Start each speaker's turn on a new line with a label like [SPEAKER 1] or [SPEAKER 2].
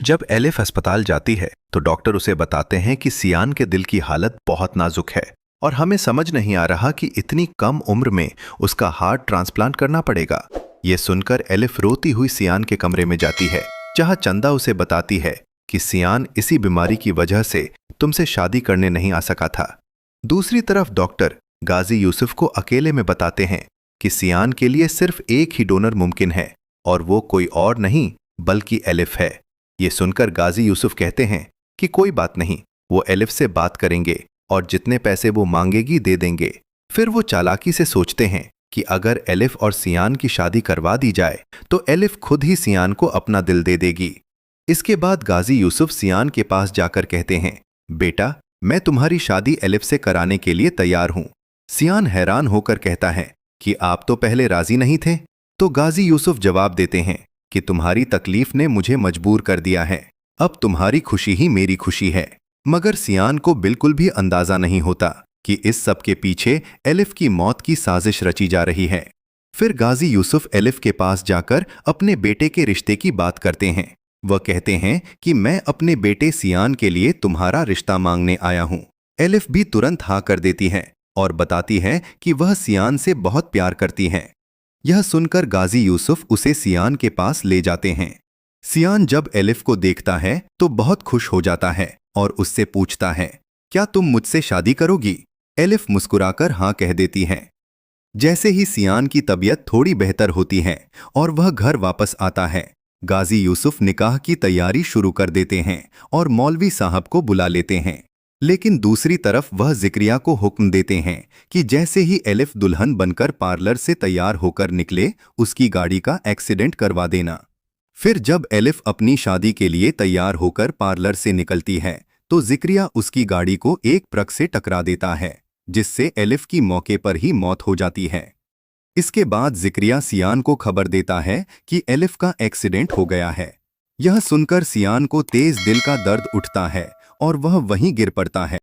[SPEAKER 1] जब एलिफ अस्पताल जाती है तो डॉक्टर उसे बताते हैं कि सियान के दिल की हालत बहुत नाजुक है और हमें समझ नहीं आ रहा कि इतनी कम उम्र में उसका हार्ट ट्रांसप्लांट करना पड़ेगा। ये सुनकर एलिफ रोती हुई सियान के कमरे में जाती है, जहां चंदा उसे बताती है कि सियान इसी बीमारी की वजह से तुमसे शादी करने नहीं आ सका था। दूसरी तरफ डॉक्टर गाजी यूसुफ को अकेले में बताते हैं कि सियान के लिए सिर्फ एक ही डोनर मुमकिन है और वो कोई और नहीं बल्कि एलिफ है। ये सुनकर गाजी यूसुफ कहते हैं कि कोई बात नहीं, वो एलिफ से बात करेंगे और जितने पैसे वो मांगेगी दे देंगे। फिर वो चालाकी से सोचते हैं कि अगर एलिफ और सियान की शादी करवा दी जाए तो एलिफ खुद ही सियान को अपना दिल दे देगी। इसके बाद गाजी यूसुफ सियान के पास जाकर कहते हैं, बेटा मैं तुम्हारी शादी एलिफ से कराने के लिए तैयार हूं। सियान हैरान होकर कहता है कि आप तो पहले राजी नहीं थे। तो गाजी यूसुफ जवाब देते हैं कि तुम्हारी तकलीफ ने मुझे मजबूर कर दिया है, अब तुम्हारी खुशी ही मेरी खुशी है। मगर सियान को बिल्कुल भी अंदाजा नहीं होता कि इस सब के पीछे एलिफ की मौत की साजिश रची जा रही है। फिर गाजी यूसुफ एलिफ के पास जाकर अपने बेटे के रिश्ते की बात करते हैं। वह कहते हैं कि मैं अपने बेटे सियान के लिए तुम्हारा रिश्ता मांगने आया हूं। एलिफ भी तुरंत हाँ कर देती है और बताती है कि वह सियान से बहुत प्यार करती है। यह सुनकर गाजी यूसुफ उसे सियान के पास ले जाते हैं। सियान जब एलिफ को देखता है तो बहुत खुश हो जाता है और उससे पूछता है, क्या तुम मुझसे शादी करोगी? एलिफ मुस्कुराकर हाँ कह देती है। जैसे ही सियान की तबीयत थोड़ी बेहतर होती है और वह घर वापस आता है, गाजी यूसुफ निकाह की तैयारी शुरू कर देते हैं और मौलवी साहब को बुला लेते हैं। लेकिन दूसरी तरफ वह जिक्रिया को हुक्म देते हैं कि जैसे ही एलिफ दुल्हन बनकर पार्लर से तैयार होकर निकले, उसकी गाड़ी का एक्सीडेंट करवा देना। फिर जब एलिफ अपनी शादी के लिए तैयार होकर पार्लर से निकलती है तो जिक्रिया उसकी गाड़ी को एक ट्रक से टकरा देता है, जिससे एलिफ की मौके पर ही मौत हो जाती है। इसके बाद जिक्रिया सियान को खबर देता है कि एलिफ का एक्सीडेंट हो गया है। यह सुनकर सियान को तेज दिल का दर्द उठता है और वह वहीं गिर पड़ता है।